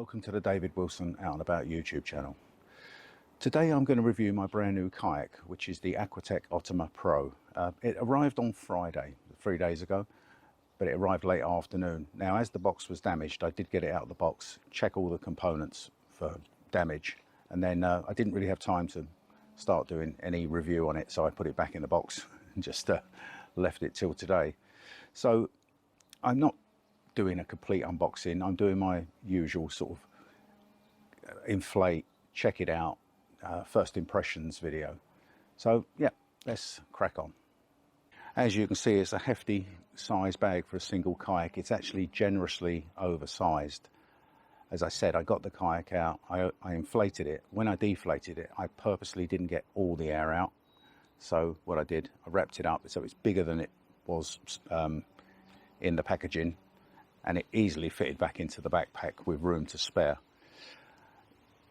welcome to the David Wilson Out and About YouTube channel. Today I'm going to review my brand new kayak, which is the AquaTec Ottawa Pro. It arrived on Friday, 3 days ago, but it arrived late afternoon. Now, as the box was damaged, I did get it out of the box, check all the components for damage, and then I didn't really have time to start doing any review on it, so I put it back in the box and just left it till today. So I'm not doing a complete unboxing. I'm doing my usual sort of inflate, check it out, first impressions video. So yeah, let's crack on. As you can see, it's a hefty size bag for a single kayak. It's actually generously oversized. As I said, I got the kayak out, I inflated it. When I deflated it, I purposely didn't get all the air out. So what I did, I wrapped it up so it's bigger than it was in the packaging, and it easily fitted back into the backpack with room to spare.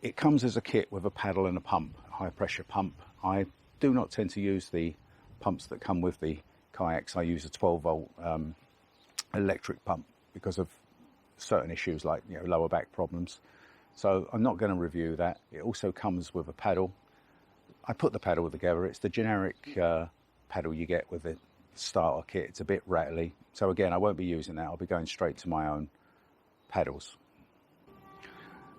It comes as a kit with a paddle and a pump, a high pressure pump. I do not tend to use the pumps that come with the kayaks. I use a 12-volt electric pump because of certain issues like, you know, lower back problems. So I'm not going to review that. It also comes with a paddle. I put the paddle together. It's the generic paddle you get with the starter kit. It's a bit rattly. So again, I won't be using that. I'll be going straight to my own paddles.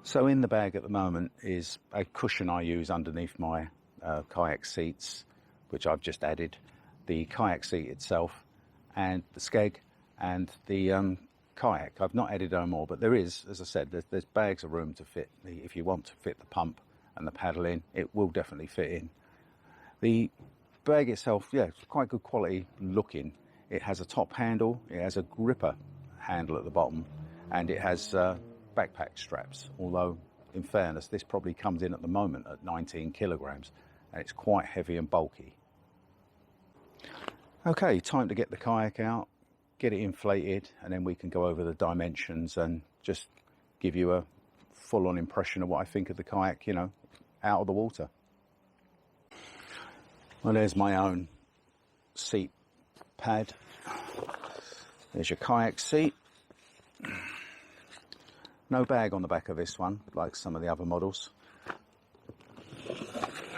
So in the bag at the moment is a cushion I use underneath my kayak seats, which I've just added, the kayak seat itself, and the skeg, and the kayak. I've not added no more, but there is, as I said, there's bags of room to fit if you want to fit the pump and the paddle in, it will definitely fit in. The bag itself, yeah, it's quite good quality looking. It has a top handle, it has a gripper handle at the bottom, and it has backpack straps, although in fairness this probably comes in at the moment at 19 kilograms, and it's quite heavy and bulky. Okay, time to get the kayak out, get it inflated, and then we can go over the dimensions and just give you a full-on impression of what I think of the kayak, you know, out of the water. Well, there's my own seat pad. There's your kayak seat. No bag on the back of this one, like some of the other models.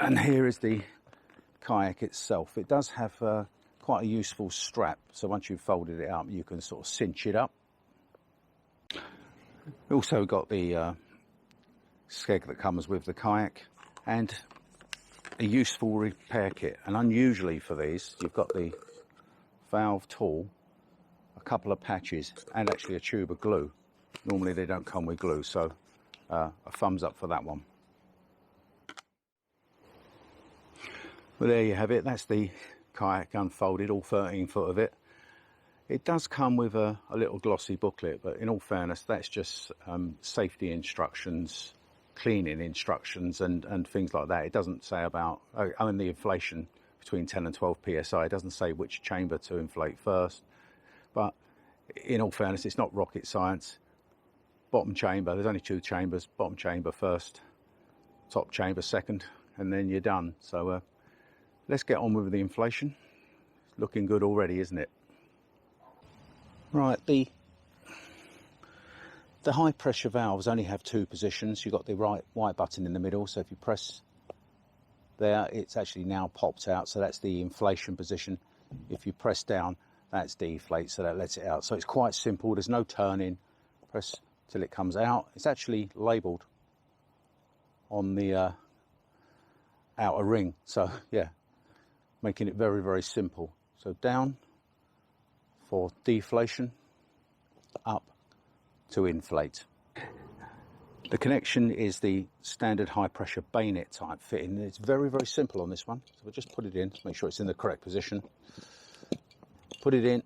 And here is the kayak itself. It does have quite a useful strap, so once you've folded it up, you can sort of cinch it up. Also got the skeg that comes with the kayak, and a useful repair kit. And unusually for these, you've got the valve tool, a couple of patches, and actually a tube of glue. Normally they don't come with glue, so a thumbs up for that one. Well, there you have it. That's the kayak unfolded, all 13 foot of it. It does come with a little glossy booklet, but in all fairness, that's just safety instructions, cleaning instructions, and things like that. It doesn't say about, I mean, the inflation between 10 and 12 psi. It doesn't say which chamber to inflate first, but in all fairness, it's not rocket science. Bottom chamber, there's only 2 chambers, bottom chamber first, top chamber second, and then you're done. So let's get on with the inflation. It's looking good already, isn't it? Right, the high pressure valves only have 2 positions. You've got the white button in the middle, so if you press there, it's actually now popped out, so that's the inflation position. If you press down, that's deflate, so that lets it out. So it's quite simple, there's no turning. Press till it comes out. It's actually labelled on the outer ring, so yeah, making it very, very simple. So down for deflation, up to inflate. The connection is the standard high pressure bayonet type fitting. It's very, very simple on this one. So we'll just put it in to make sure it's in the correct position. Put it in,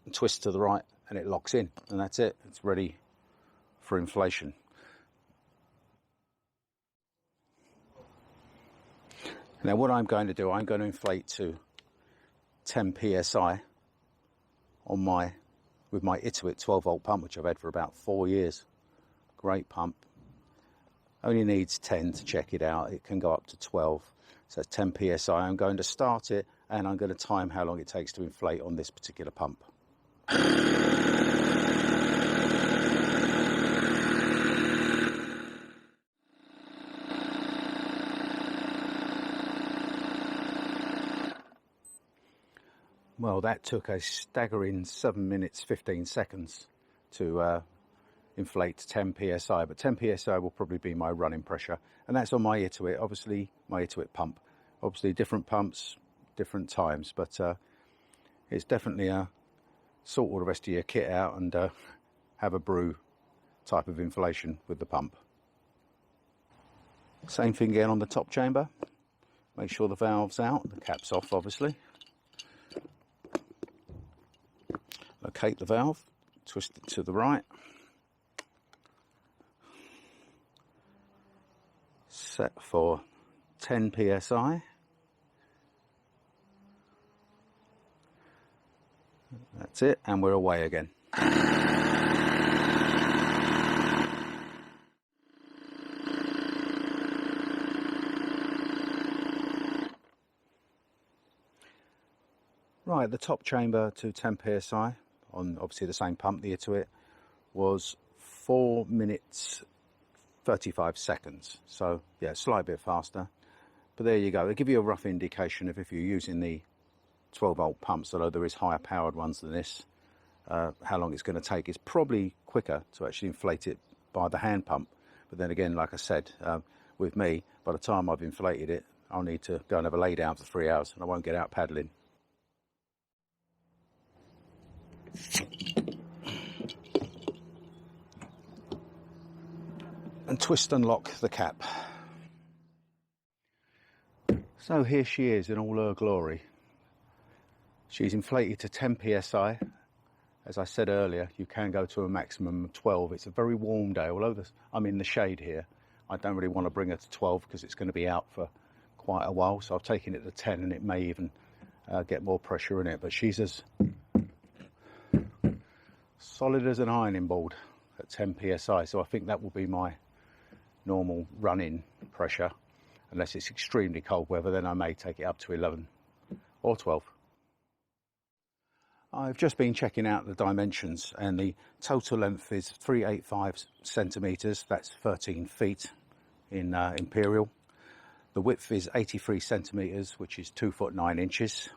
and twist to the right, and it locks in, and that's it. It's ready for inflation. Now what I'm going to do, I'm going to inflate to 10 psi on with my Ituit 12-volt pump, which I've had for about 4 years. Great pump. Only needs 10 to check it out. It can go up to 12. So 10 psi. I'm going to start it, and I'm going to time how long it takes to inflate on this particular pump. Well, that took a staggering 7 minutes 15 seconds to inflate 10 psi, but 10 psi will probably be my running pressure, and that's on my ear to it. Obviously my ear to it pump, obviously different pumps, different times, but it's definitely a sort all the rest of your kit out and have a brew type of inflation with the pump. Same thing again on the top chamber. Make sure the valve's out, the cap's off obviously. Locate the valve, twist it to the right. Set for 10 psi. That's it, and we're away again. Right, the top chamber to 10 psi on obviously the same pump, the ear to it, was 4 minutes 35 seconds. So yeah, a slight bit faster, but there you go. They give you a rough indication of if you're using the 12-volt pumps, although there is higher powered ones than this, how long it's going to take. It's probably quicker to actually inflate it by the hand pump, but then again, like I said, with me, by the time I've inflated it, I'll need to go and have a lay down for 3 hours and I won't get out paddling. And twist and lock the cap. So here she is in all her glory. She's inflated to 10 psi. As I said earlier, you can go to a maximum of 12. It's a very warm day, although I'm in the shade here. I don't really want to bring her to 12 because it's going to be out for quite a while, so I've taken it to 10 and it may even get more pressure in it, but she's as solid as an ironing board at 10 psi, so I think that will be my normal run-in pressure. Unless it's extremely cold weather, then I may take it up to 11 or 12. I've just been checking out the dimensions, and the total length is 385 centimetres, that's 13 feet in imperial. The width is 83 centimetres, which is 2 foot 9 inches.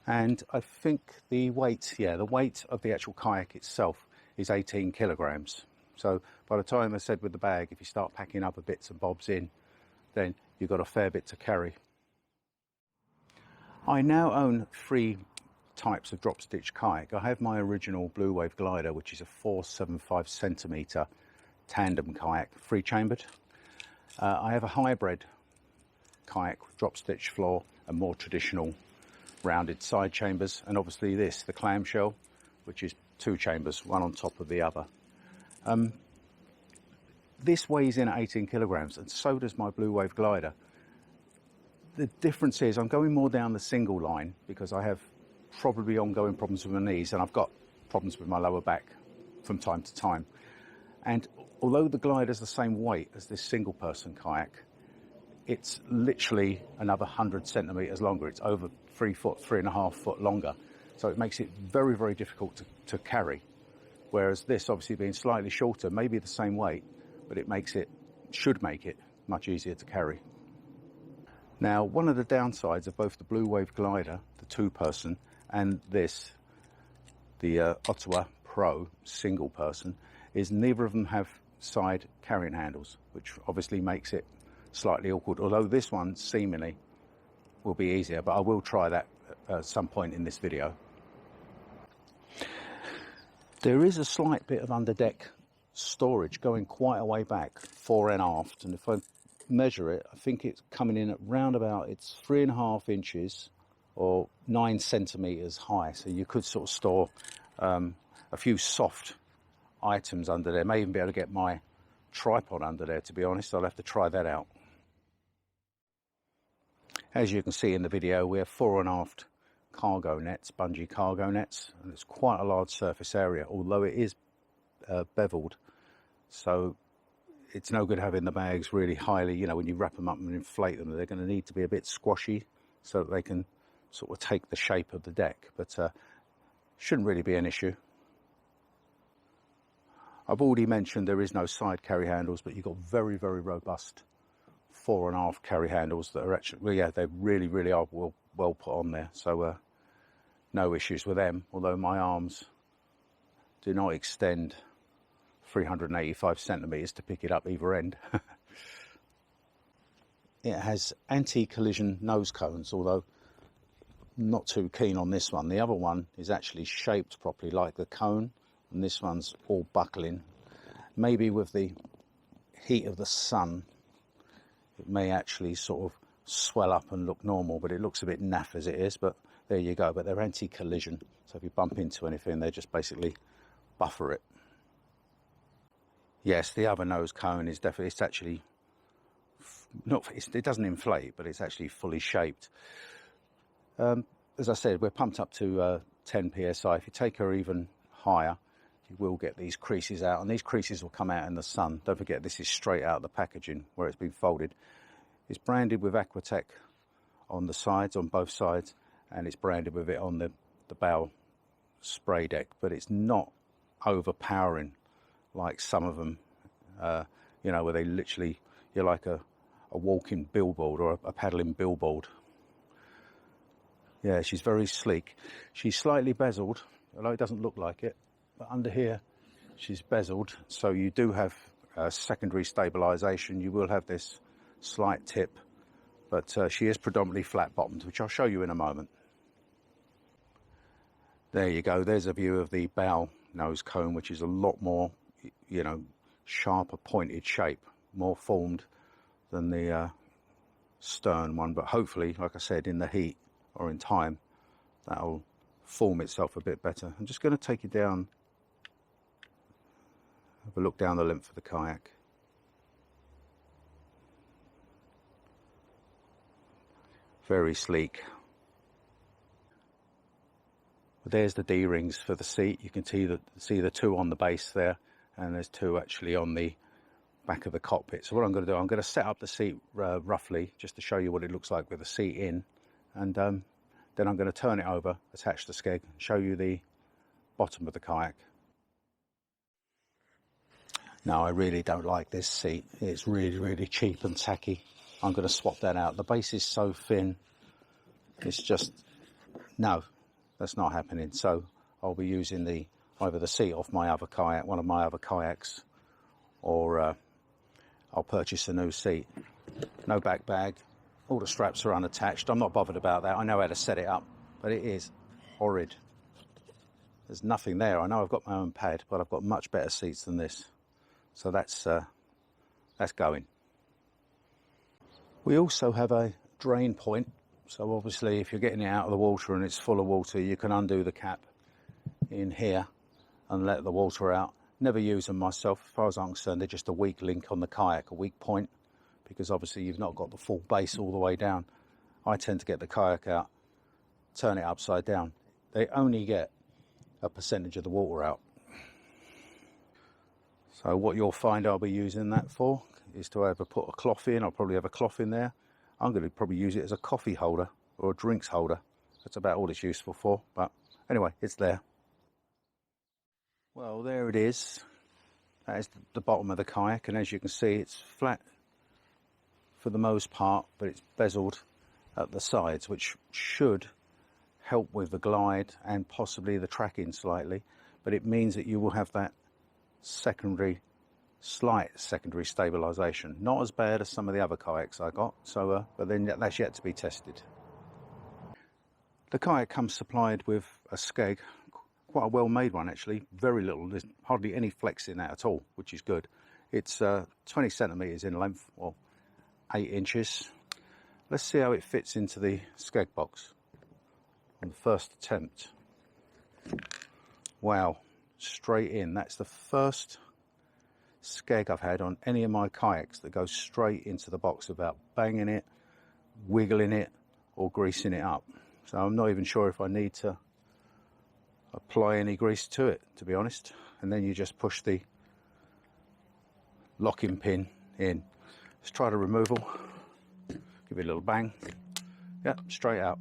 And I think the weight, the weight of the actual kayak itself is 18 kilograms. So by the time, I said with the bag, if you start packing up a bits and bobs in, then you've got a fair bit to carry. I now own 3 types of drop stitch kayak. I have my original Bluewave Glider, which is a 475 centimetre tandem kayak, 3-chambered. I have a hybrid kayak with drop stitch floor and more traditional rounded side chambers, and obviously this, the clamshell, which is 2 chambers, one on top of the other. This weighs in at 18 kilograms, and so does my Bluewave Glider. The difference is I'm going more down the single line because I have probably ongoing problems with my knees, and I've got problems with my lower back from time to time. And although the glider's the same weight as this single person kayak, it's literally another 100 centimetres longer. It's over 3 foot, 3.5 foot longer. So it makes it very, very difficult to carry. Whereas this, obviously being slightly shorter, maybe the same weight, but it should make it much easier to carry. Now, one of the downsides of both the Bluewave Glider, the 2-person, and this, the Ottawa Pro single person, is neither of them have side carrying handles, which obviously makes it slightly awkward, although this one seemingly will be easier, but I will try that at some point in this video. There is a slight bit of underdeck storage going quite a way back, fore and aft, and if I measure it, I think it's coming in at round about, it's 3.5 inches or 9 centimetres high, so you could sort of store a few soft items under there. May even be able to get my tripod under there, to be honest. I'll have to try that out. As you can see in the video, we have fore and aft cargo nets, bungee cargo nets, and it's quite a large surface area, although it is beveled, so it's no good having the bags really highly, when you wrap them up and inflate them, they're going to need to be a bit squashy so that they can sort of take the shape of the deck, but shouldn't really be an issue. I've already mentioned there is no side carry handles, but you've got very, very robust fore and aft carry handles that are actually, they really, really are well put on there. So no issues with them, although my arms do not extend 385 centimeters to pick it up either end. It has anti-collision nose cones, although not too keen on this one. The other one is actually shaped properly like the cone, and this one's all buckling. Maybe with the heat of the sun it may actually sort of swell up and look normal, but it looks a bit naff as it is. But there you go. But they're anti-collision, so if you bump into anything they just basically buffer it. Yes, the other nose cone is definitely, it's actually not, it doesn't inflate, but it's actually fully shaped. As I said, we're pumped up to 10 psi. If you take her even higher, you will get these creases out, and these creases will come out in the sun. Don't forget, this is straight out of the packaging where it's been folded. It's branded with AquaTec on the sides, on both sides, and it's branded with it on the bow spray deck, but it's not overpowering like some of them, you know, where they literally, you're like a walking billboard or a paddling billboard. Yeah, she's very sleek. She's slightly bezeled, although it doesn't look like it, but under here she's bezeled, so you do have secondary stabilization. You will have this slight tip, but she is predominantly flat bottomed, which I'll show you in a moment. There you go, there's a view of the bow nose cone, which is a lot more, you know, sharper pointed shape, more formed than the stern one. But hopefully, like I said, in the heat or in time, that'll form itself a bit better. I'm just going to take you down, have a look down the length of the kayak. Very sleek. There's the D-rings for the seat. You can see the two on the base there, and there's two actually on the back of the cockpit. So what I'm going to do, I'm going to set up the seat roughly, just to show you what it looks like with the seat in, and then I'm going to turn it over, attach the skeg, show you the bottom of the kayak. Now, I really don't like this seat. It's really, really cheap and tacky. I'm going to swap that out. The base is so thin, it's just, no, that's not happening. So I'll be using either the seat off my other kayak, one of my other kayaks, or I'll purchase a new seat. No back bag, all the straps are unattached. I'm not bothered about that. I know how to set it up, but it is horrid. There's nothing there. I know I've got my own pad, but I've got much better seats than this. So that's going. We also have a drain point. So obviously if you're getting it out of the water and it's full of water, you can undo the cap in here and let the water out. Never use them myself. As far as I'm concerned, they're just a weak link on the kayak, a weak point, because obviously you've not got the full base all the way down. I tend to get the kayak out, turn it upside down. They only get a percentage of the water out. So what you'll find I'll be using that for is to either put a cloth in. I'll probably have a cloth in there. I'm going to probably use it as a coffee holder or a drinks holder. That's about all it's useful for, but anyway, it's there. Well, there it is. That is the bottom of the kayak, and as you can see, it's flat for the most part, but it's bezeled at the sides, which should help with the glide and possibly the tracking slightly, but it means that you will have that slight secondary stabilization. Not as bad as some of the other kayaks I got, so but then that's yet to be tested. The kayak comes supplied with a skeg, quite a well made one actually, very little, there's hardly any flex in that at all, which is good. It's 20 centimeters in length, or 8 inches. Let's see how it fits into the skeg box on the first attempt. Wow, straight in. That's the first skeg I've had on any of my kayaks that goes straight into the box without banging it, wiggling it, or greasing it up. So I'm not even sure if I need to apply any grease to it, to be honest. And then you just push the locking pin in. Let's try the removal. Give it a little bang. Yep, straight out.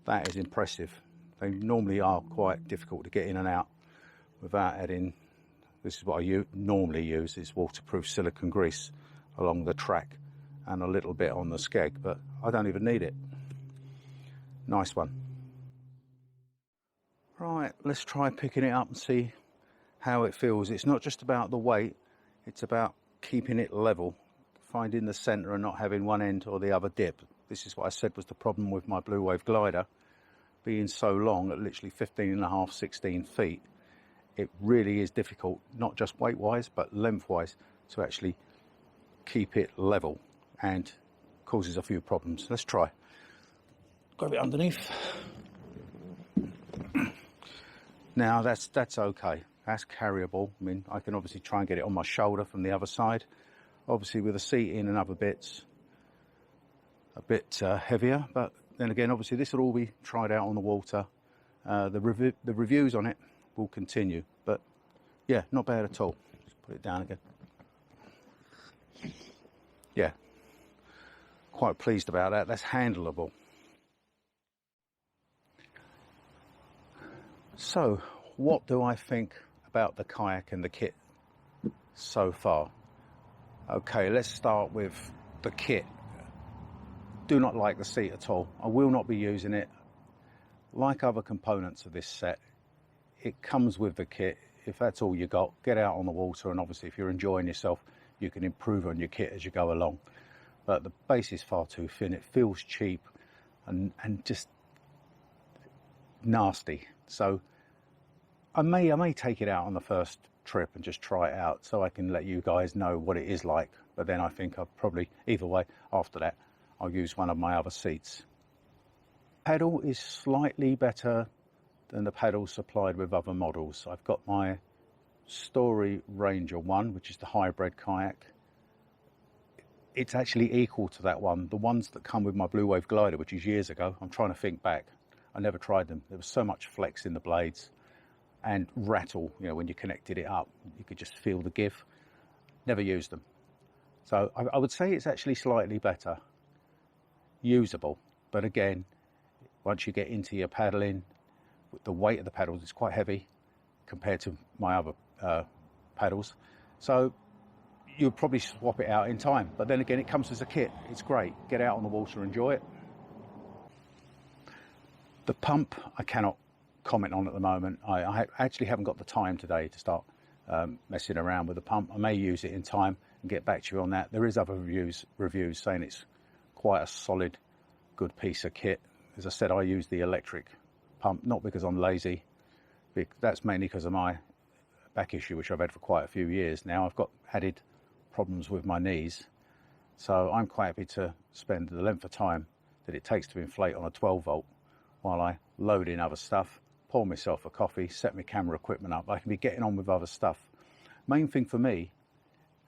That is impressive. They normally are quite difficult to get in and out without adding, this is what I normally use, is waterproof silicone grease along the track and a little bit on the skeg, but I don't even need it. Nice one. Right, let's try picking it up and see how it feels. It's not just about the weight, it's about keeping it level, finding the center and not having one end or the other dip. This is what I said was the problem with my Bluewave Glider being so long, at literally 15.5, 16 feet. It really is difficult, not just weight wise but length wise, to actually keep it level, and causes a few problems. Let's try. Grab it underneath. Now that's okay, that's carryable. I mean, I can obviously try and get it on my shoulder from the other side. Obviously with the seating and other bits, a bit heavier, but then again, obviously this will all be tried out on the water. The reviews on it will continue, but yeah, not bad at all. Just put it down again. Yeah, quite pleased about that. That's handleable. So, what do I think about the kayak and the kit so far? Okay, let's start with the kit. Do not like the seat at all. I will not be using it. Like other components of this set, it comes with the kit. If that's all you got, get out on the water, and obviously if you're enjoying yourself, you can improve on your kit as you go along. But the base is far too thin. It feels cheap and just nasty. So I may take it out on the first trip and just try it out so I can let you guys know what it is like. But then I think I'll probably, either way, after that, I'll use one of my other seats. Paddle is slightly better than the paddles supplied with other models. I've got my Story Ranger one, which is the hybrid kayak. It's actually equal to that one. The ones that come with my Bluewave Glider, which is years ago, I'm trying to think back. I never tried them. There was so much flex in the blades and rattle, you know, when you connected it up, you could just feel the give. Never used them. So I would say it's actually slightly better. Usable, but again, once you get into your paddling, the weight of the paddles is quite heavy compared to my other paddles. So you'll probably swap it out in time. But then again, it comes as a kit. It's great. Get out on the water, enjoy it. The pump, I cannot comment on at the moment. I actually haven't got the time today to start messing around with the pump. I may use it in time and get back to you on that. There is other reviews saying it's quite a solid, good piece of kit. As I said, I use the electric pump, not because I'm lazy. That's mainly because of my back issue, which I've had for quite a few years now. I've got added problems with my knees, so I'm quite happy to spend the length of time that it takes to inflate on a 12 volt while I load in other stuff, pour myself a coffee, set my camera equipment up. I can be getting on with other stuff. Main thing for me,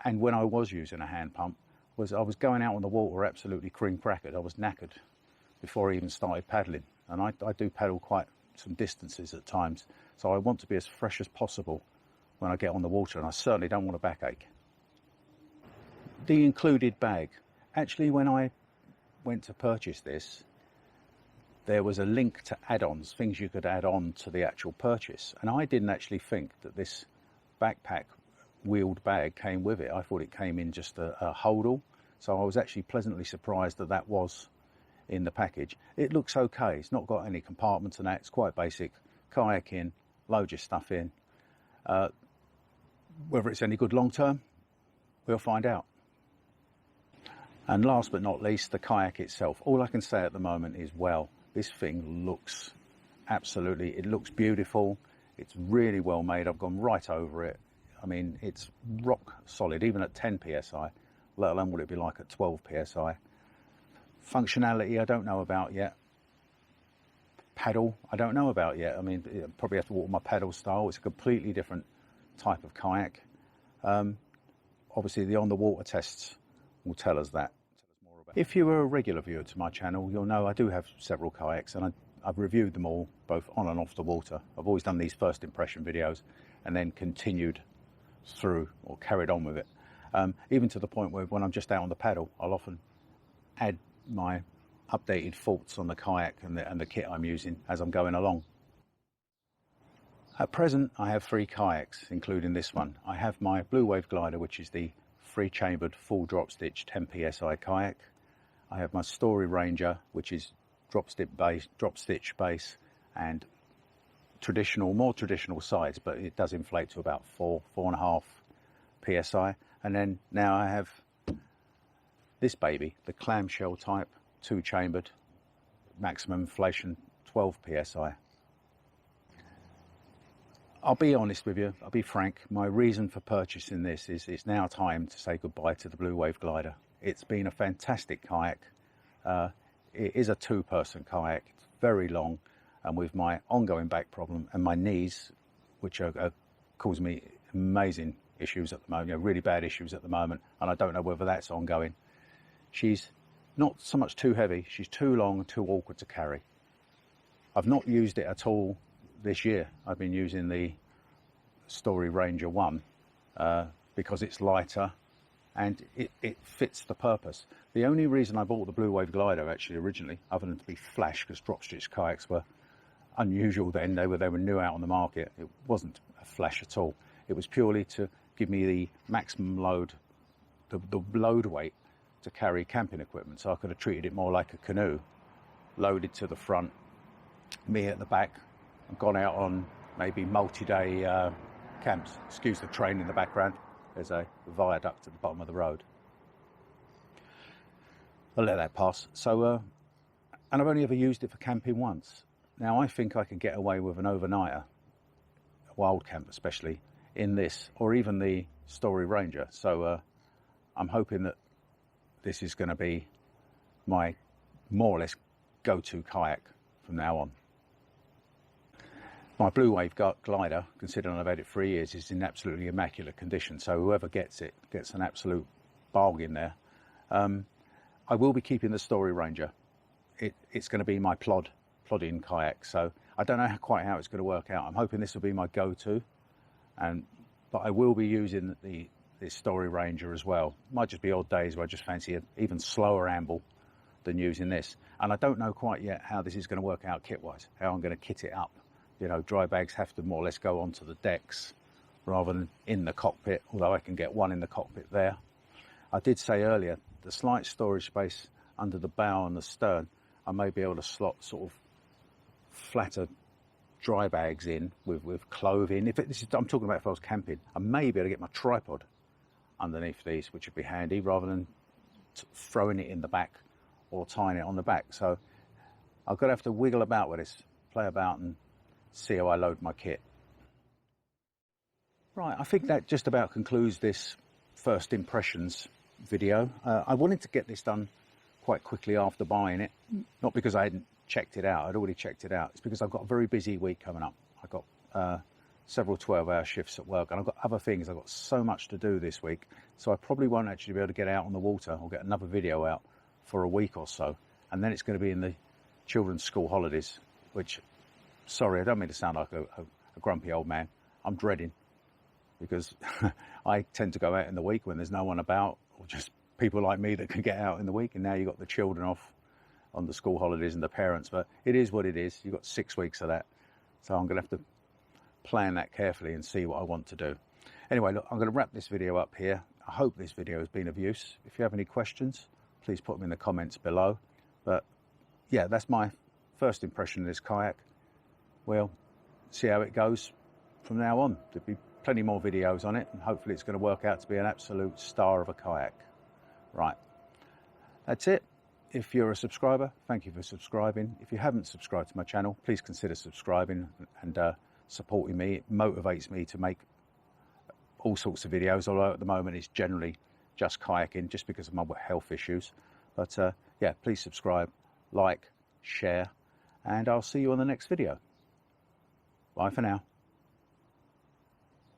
and when I was using a hand pump, was I was going out on the water absolutely cream crackered. I was knackered before I even started paddling, and I do paddle quite some distances at times, so I want to be as fresh as possible when I get on the water, and I certainly don't want a backache. The included bag. Actually, when I went to purchase this, there was a link to add-ons, things you could add on to the actual purchase, and I didn't actually think that this backpack wheeled bag came with it. I thought it came in just a holdall, so I was actually pleasantly surprised that that was in the package. It looks okay. It's not got any compartments and that. It's quite basic. Kayak in, load your stuff in. Whether it's any good long term, we'll find out. And last but not least, the kayak itself. All I can say at the moment is, well, this thing looks absolutely, it looks beautiful. It's really well made. I've gone right over it. I mean, it's rock solid, even at 10 psi, let alone what it'd be like at 12 psi. Functionality, I don't know about yet. Paddle, I don't know about yet. I mean, I probably have to walk my paddle style. It's a completely different type of kayak. Obviously, the on-the-water tests will tell us that. If you are a regular viewer to my channel, you'll know I do have several kayaks, and I've reviewed them all, both on and off the water. I've always done these first impression videos and then continued through or carried on with it. Even to the point where when I'm just out on the paddle, I'll often add my updated thoughts on the kayak and the kit I'm using as I'm going along. At present, I have 3 kayaks, including this one. I have my Bluewave Glider, which is the 3-chambered full drop stitch 10 psi kayak. I have my Story Ranger, which is drop stitch base and more traditional size, but it does inflate to about 4.5 psi. And then now I have this baby, the clamshell type, 2-chambered, maximum inflation 12 psi. I'll be honest with you, I'll be frank, my reason for purchasing this is it's now time to say goodbye to the Bluewave Glider. It's been a fantastic kayak. It is a 2-person kayak, it's very long, and with my ongoing back problem and my knees, which are causing me amazing issues at the moment, really bad issues at the moment, and I don't know whether that's ongoing. She's not so much too heavy, she's too long and too awkward to carry. I've not used it at all this year. I've been using the Story Ranger 1 because it's lighter and it fits the purpose. The only reason I bought the Bluewave Glider actually originally, other than to be flash, because dropstitch kayaks were unusual then, they were new out on the market. It wasn't a flash at all. It was purely to give me the maximum load, the load weight to carry camping equipment, so I could have treated it more like a canoe, loaded to the front, me at the back, and gone out on maybe multi-day camps. Excuse the train in the background. There's a viaduct at the bottom of the road. I'll let that pass. So, and I've only ever used it for camping once. Now I think I could get away with an overnighter, a wild camp especially, in this, or even the Story Ranger. So I'm hoping that this is going to be my more or less go-to kayak from now on. My Bluewave Glider, considering I've had it 3 years, is in absolutely immaculate condition, so whoever gets it gets an absolute bargain there. I will be keeping the Story Ranger. It's going to be my plodding kayak, so I don't know quite how it's going to work out. I'm hoping this will be my go-to, but I will be using this Story Ranger as well. Might just be odd days where I just fancy an even slower amble than using this. And I don't know quite yet how this is going to work out kit-wise, how I'm going to kit it up. Dry bags have to more or less go onto the decks rather than in the cockpit, although I can get one in the cockpit there. I did say earlier, the slight storage space under the bow and the stern, I may be able to slot sort of flatter dry bags in with clothing. I'm talking about if I was camping, I may be able to get my tripod underneath these, which would be handy, rather than throwing it in the back or tying it on the back. So I've got to have to wiggle about with this, play about and see how I load my kit. Right, I think that just about concludes this first impressions video. I wanted to get this done quite quickly after buying it, not because I hadn't checked it out, I'd already checked it out. It's because I've got a very busy week coming up. I've got several 12-hour shifts at work, and I've got other things. I've got so much to do this week, so I probably won't actually be able to get out on the water or get another video out for a week or so, and then it's going to be in the children's school holidays, which, sorry, I don't mean to sound like a grumpy old man. I'm dreading, because I tend to go out in the week when there's no one about, or just people like me that can get out in the week, and now you've got the children off on the school holidays and the parents, but it is what it is. You've got 6 weeks of that, so I'm going to have to plan that carefully and see what I want to do. Anyway, look, I'm going to wrap this video up here. I hope this video has been of use. If you have any questions, please put them in the comments below. But yeah, that's my first impression of this kayak. We'll see how it goes from now on. There'll be plenty more videos on it, and hopefully it's going to work out to be an absolute star of a kayak. Right, that's it. If you're a subscriber, thank you for subscribing. If you haven't subscribed to my channel, please consider subscribing and supporting me. It motivates me to make all sorts of videos, although at the moment it's generally just kayaking, just because of my health issues. But yeah, please subscribe, like, share, and I'll see you on the next video. Bye for now.